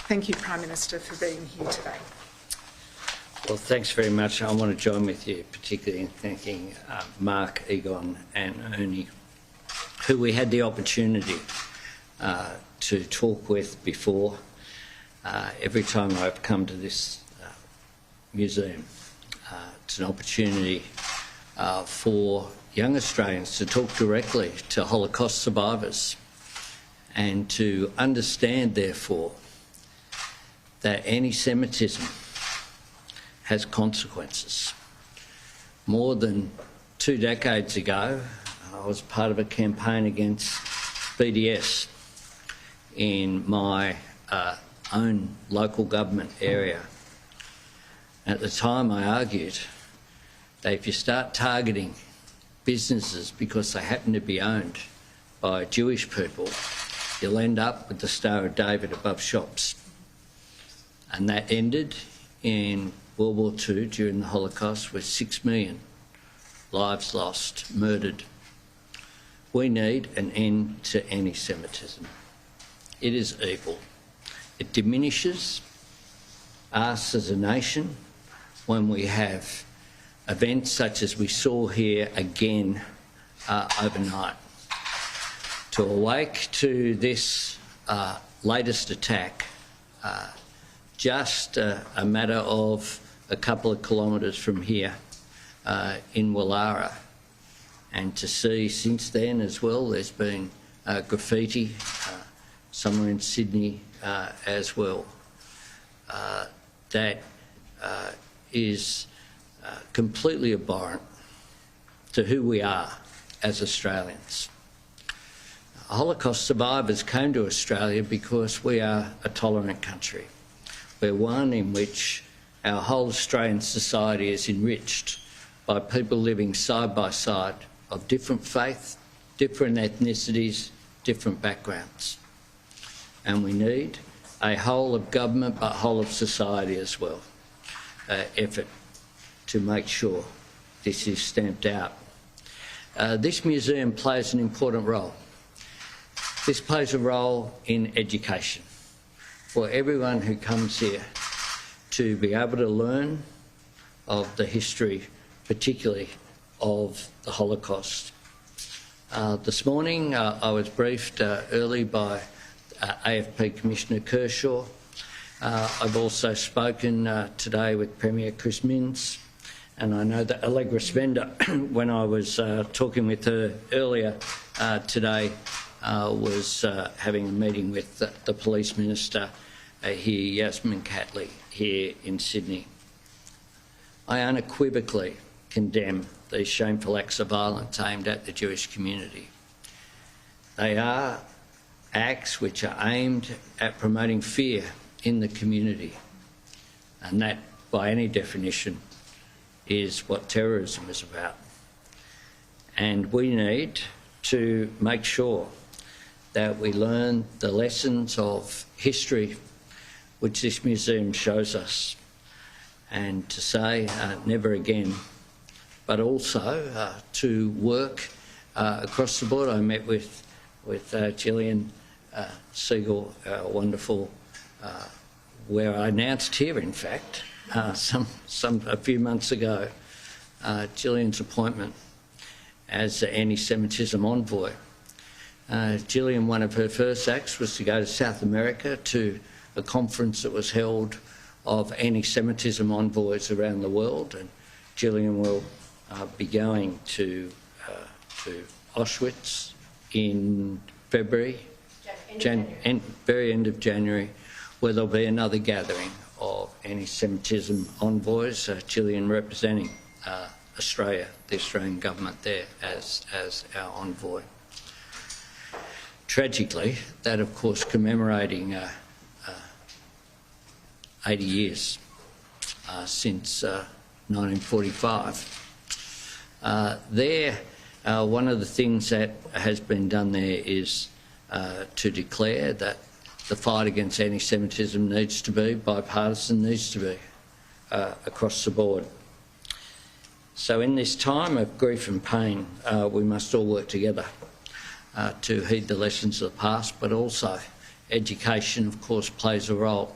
Thank you, Prime Minister, for being here today. Well, thanks very much. I want to join with you, particularly in thanking Mark, Egon and Ernie, who we had the opportunity to talk with before. Every time I've come to this museum, it's an opportunity for young Australians to talk directly to Holocaust survivors and to understand, therefore, that anti-Semitism has consequences. More than 2 decades ago, I was part of a campaign against BDS in my own local government area. At the time, I argued that if you start targeting businesses because they happen to be owned by Jewish people, you'll end up with the Star of David above shops. And that ended in World War II during the Holocaust with 6 million lives lost, murdered. We need an end to anti-Semitism. It is evil. It diminishes us as a nation when we have events such as we saw here again overnight. To awake to this latest attack, just a matter of a couple of kilometres from here in Wallara, and to see since then as well there's been graffiti somewhere in Sydney as well. That is completely abhorrent to who we are as Australians. Holocaust survivors came to Australia because we are a tolerant country. We're one in which our whole Australian society is enriched by people living side by side of different faith, different ethnicities, different backgrounds. And we need a whole of government but whole of society as well effort to make sure this is stamped out. This museum plays an important role. This plays a role in education for everyone who comes here to be able to learn of the history, particularly of the Holocaust. This morning I was briefed early by AFP Commissioner Kershaw. I've also spoken today with Premier Chris Minns, and I know that Allegra Svender, when I was talking with her earlier today, was having a meeting with the Police Minister here, Yasmin Catley, here in Sydney. I unequivocally condemn these shameful acts of violence aimed at the Jewish community. They are acts which are aimed at promoting fear in the community, and that, by any definition, is what terrorism is about. And we need to make sure that we learn the lessons of history which this museum shows us, and to say never again, but also to work across the board. I met with Gillian Siegel, wonderful, where I announced here, in fact, a few months ago, Gillian's appointment as the anti-Semitism envoy. Gillian, one of her first acts was to go to South America to a conference that was held of anti-Semitism envoys around the world, and Gillian will be going to Auschwitz in February, very end of January, where there'll be another gathering of anti-Semitism envoys, Gillian representing Australia, the Australian government there as our envoy. Tragically, that of course commemorating 80 years since 1945. One of the things that has been done there is to declare that the fight against anti-Semitism needs to be bipartisan, needs to be across the board. So in this time of grief and pain, we must all work together to heed the lessons of the past, but also education, of course, plays a role.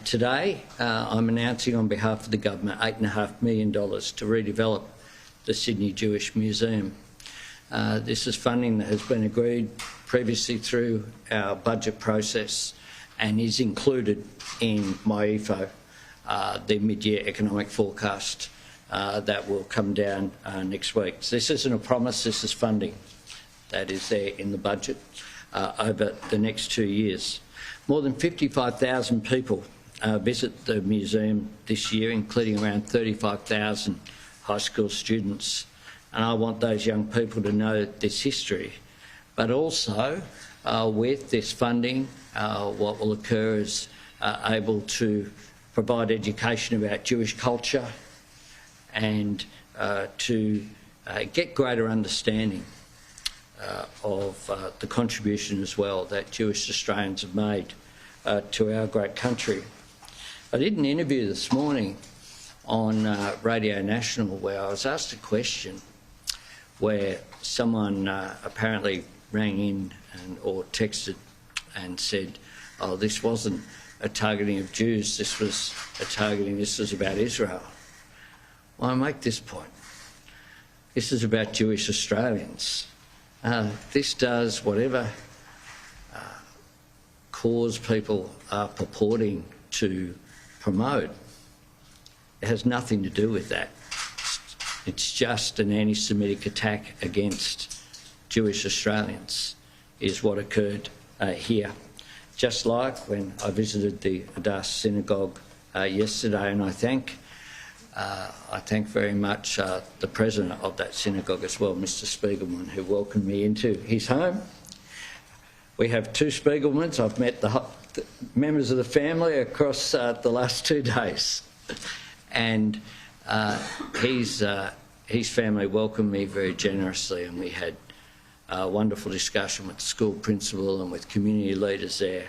Today, I'm announcing on behalf of the government $8.5 million to redevelop the Sydney Jewish Museum. This is funding that has been agreed previously through our budget process and is included in my EFO, the mid-year economic forecast that will come down next week. So this isn't a promise, this is funding that is there in the budget over the next 2 years. More than 55,000 people visit the museum this year, including around 35,000 high school students. And I want those young people to know this history. But also, with this funding, what will occur is able to provide education about Jewish culture and to get greater understanding of the contribution as well that Jewish Australians have made to our great country. I did an interview this morning on Radio National where I was asked a question where someone apparently rang in or texted and said, oh, this wasn't a targeting of Jews, this was about Israel. Well, I make this point. This is about Jewish Australians. This does whatever cause people are purporting to promote. It has nothing to do with that. It's just an anti-Semitic attack against Jewish Australians is what occurred here. Just like when I visited the Adass Synagogue yesterday, and I thank very much the president of that synagogue as well, Mr. Spiegelman, who welcomed me into his home. We have 2 Spiegelmans. I've met the members of the family across the last 2 days, and his family welcomed me very generously, and we had a wonderful discussion with the school principal and with community leaders there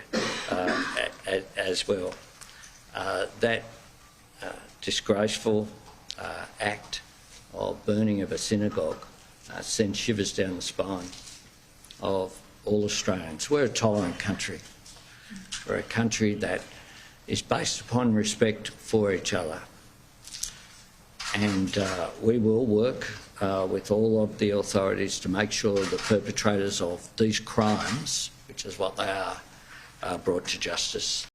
as well. That disgraceful act of burning of a synagogue sends shivers down the spine of all Australians. We're a tolerant country. We're a country that is based upon respect for each other. And we will work with all of the authorities to make sure the perpetrators of these crimes, which is what they are brought to justice.